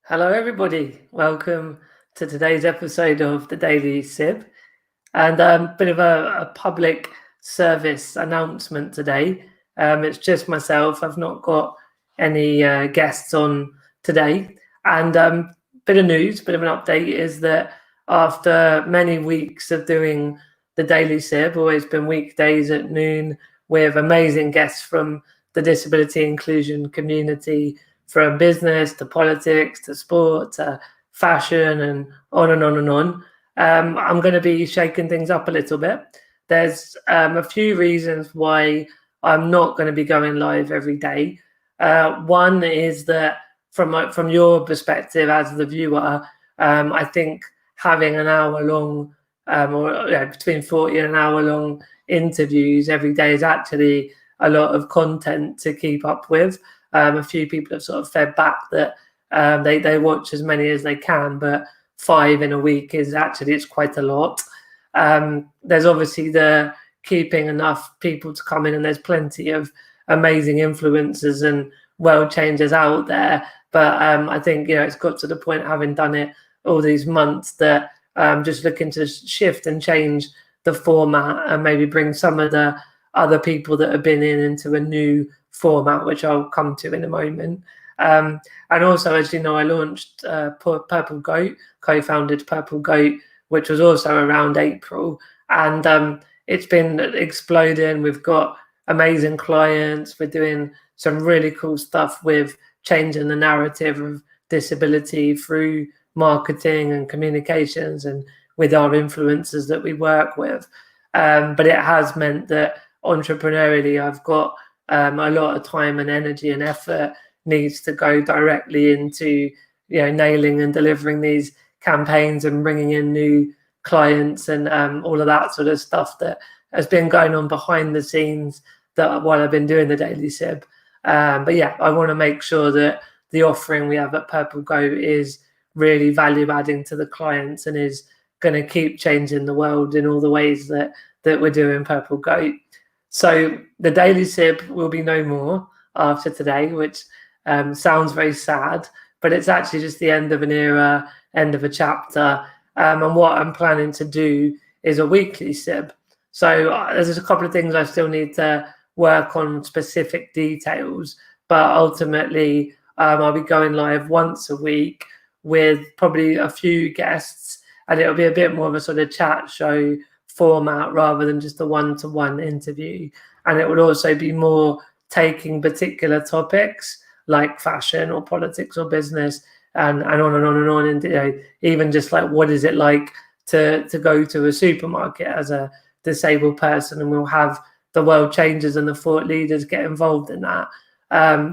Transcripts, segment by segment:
Hello, everybody. Welcome to today's episode of the Daily Sib. And a bit of a public service announcement today. It's just myself. I've not got any guests on today. And bit of news, bit of an update is that after many weeks of doing the Daily Sib, always been weekdays at noon with amazing guests from the disability inclusion community, from business to politics to sport to fashion and on and on and on. I'm going to be shaking things up a little bit. There's a few reasons why I'm not going to be going live every day. One is that from your perspective as the viewer, I think having an hour long between 40 and an hour long interviews every day is actually a lot of content to keep up with. A few people have sort of fed back that they watch as many as they can, but 5 in a week is actually, it's quite a lot. There's obviously the keeping enough people to come in, and there's plenty of amazing influencers and world changers out there. But I think, it's got to the point, having done it all these months, that just looking to shift and change the format and maybe bring some of the other people that have been into a new format, which I'll come to in a moment. And also, as you know, I launched Purple Goat, co-founded Purple Goat, which was also around April. And it's been exploding. We've got amazing clients. We're doing some really cool stuff with changing the narrative of disability through marketing and communications and with our influencers that we work with. But it has meant that entrepreneurially, I've got a lot of time and energy and effort needs to go directly into nailing and delivering these campaigns and bringing in new clients and all of that sort of stuff that has been going on behind the scenes that while I've been doing the Daily Sib. But yeah, I want to make sure that the offering we have at Purple Goat is really value adding to the clients and is going to keep changing the world in all the ways that we're doing Purple Goat. So the Daily Sib will be no more after today, which sounds very sad, but it's actually just the end of an era, end of a chapter. And what I'm planning to do is a weekly Sib. So there's a couple of things I still need to work on, specific details, but ultimately I'll be going live once a week with probably a few guests, and it'll be a bit more of a sort of chat show format rather than just a one-to-one interview. And it would also be more taking particular topics like fashion or politics or business and on and on and on. And even just like, what is it like to go to a supermarket as a disabled person? And we'll have the world changers and the thought leaders get involved in that.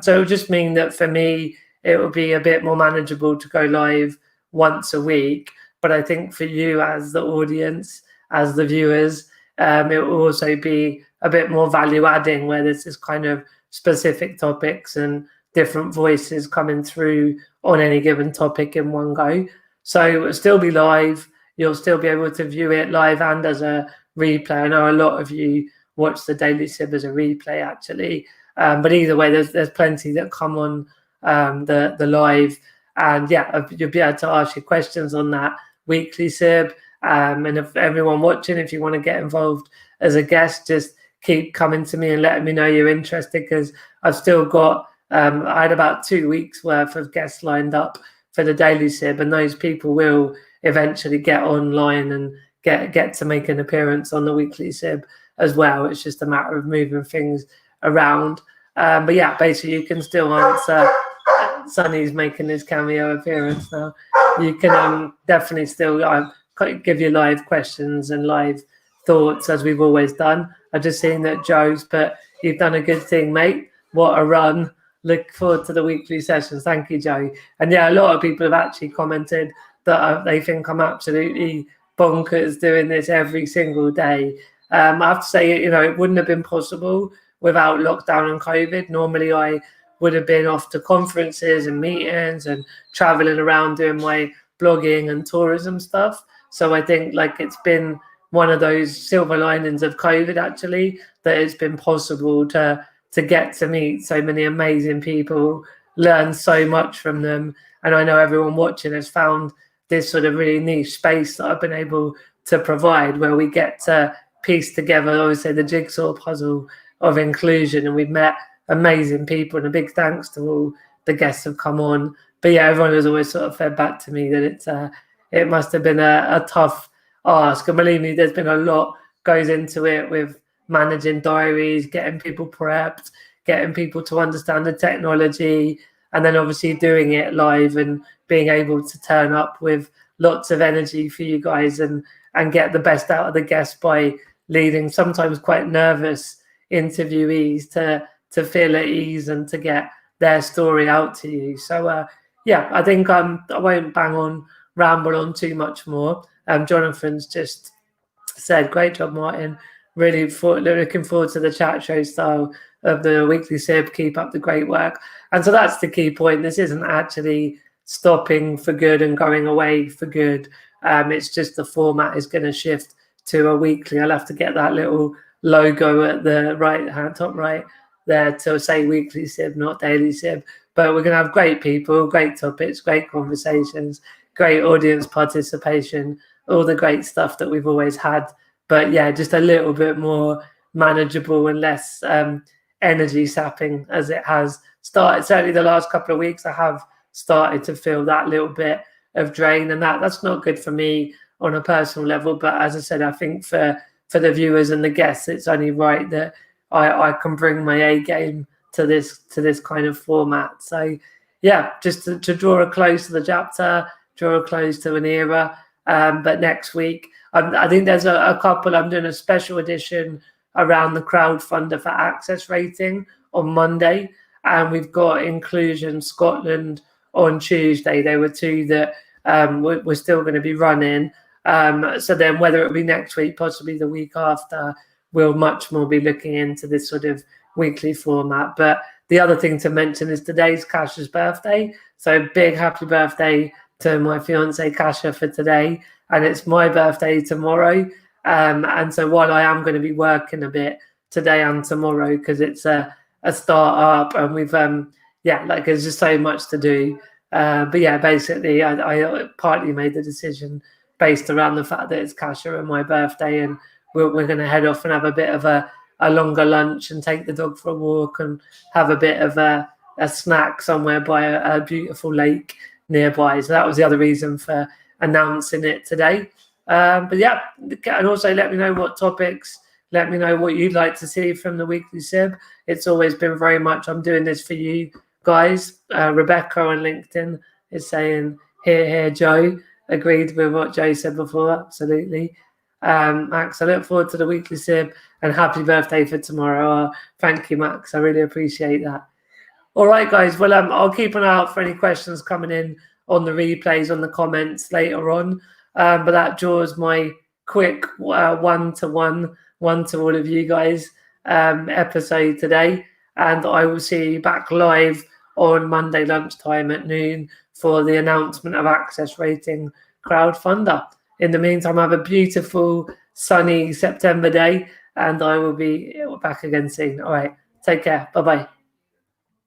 So it would just mean that for me, it would be a bit more manageable to go live once a week. But I think for you as the audience, as the viewers, it will also be a bit more value adding, where there's this kind of specific topics and different voices coming through on any given topic in one go. So it'll still be live. You'll still be able to view it live and as a replay. I know a lot of you watch the Daily Sib as a replay, actually. But either way, there's plenty that come on the live. And yeah, you'll be able to ask your questions on that weekly Sib. And if everyone watching, if you want to get involved as a guest, just keep coming to me and letting me know you're interested, because I've still got, I had about 2 weeks worth of guests lined up for the Daily Sib, and those people will eventually get online and get to make an appearance on the weekly Sib as well. It's just a matter of moving things around. But yeah, basically you can still answer. Sonny's making his cameo appearance now. You can definitely still give you live questions and live thoughts, as we've always done. I've just seen that Joe's put, "You've done a good thing, mate. What a run. Look forward to the weekly sessions." Thank you, Joe. And yeah, a lot of people have actually commented that they think I'm absolutely bonkers doing this every single day. I have to say, it wouldn't have been possible without lockdown and COVID. Normally I would have been off to conferences and meetings and traveling around doing my blogging and tourism stuff. So I think it's been one of those silver linings of COVID, actually, that it's been possible to get to meet so many amazing people, learn so much from them, And I know everyone watching has found this sort of really niche space that I've been able to provide, where we get to piece together, obviously, the jigsaw puzzle of inclusion. And we've met amazing people, and a big thanks to all the guests who've come on. But yeah, everyone has always sort of fed back to me that it must have been a tough ask. And believe me, there's been a lot goes into it with managing diaries, getting people prepped, getting people to understand the technology, and then obviously doing it live and being able to turn up with lots of energy for you guys and get the best out of the guests by leading sometimes quite nervous interviewees to feel at ease and to get their story out to you. So yeah, I think I won't ramble on too much more. Jonathan's just said, great job, Martin. Really looking forward to the chat show style of the Weekly Sib. Keep up the great work. And so that's the key point. This isn't actually stopping for good and going away for good. It's just the format is going to shift to a weekly. I'll have to get that little logo at the right hand, top right there, to say Weekly Sib, not Daily Sib. But we're going to have great people, great topics, great conversations, great audience participation, all the great stuff that we've always had. But yeah, just a little bit more manageable and less energy sapping as it has started. Certainly the last couple of weeks, I have started to feel that little bit of drain, and that's not good for me on a personal level. But as I said, I think for the viewers and the guests, it's only right that I can bring my A game to this kind of format. So yeah, just to draw a close to the chapter, draw a close to an era. But next week, I think there's a couple. I'm doing a special edition around the crowdfunder for access rating on Monday, and we've got Inclusion Scotland on Tuesday. They were two that we're still going to be running. So then whether it'll be next week, possibly the week after, we'll much more be looking into this sort of weekly format. But the other thing to mention is today's Kasha's birthday. So big happy birthday to my fiance Kasha for today, and it's my birthday tomorrow. And so while I am going to be working a bit today and tomorrow because it's a start up, and we've there's just so much to do. But yeah, basically I partly made the decision based around the fact that it's Kasha and my birthday, and we're going to head off and have a bit of a longer lunch and take the dog for a walk and have a bit of a snack somewhere by a beautiful lake nearby. So that was the other reason for announcing it today. But yeah, and also let me know what topics, let me know what you'd like to see from the Weekly Sib. It's always been very much, I'm doing this for you guys. Rebecca on LinkedIn is saying, here, Joe. Agreed with what Joe said before, absolutely. Max, I look forward to the Weekly Sib, and happy birthday for tomorrow. Thank you, Max. I really appreciate that. All right, guys. Well, I'll keep an eye out for any questions coming in on the replays, on the comments later on. But that draws my quick one-to-one, one to all of you guys episode today. And I will see you back live on Monday lunchtime at noon for the announcement of access rating crowdfunder. In the meantime, have a beautiful, sunny September day, and I will be back again soon. All right. Take care. Bye-bye.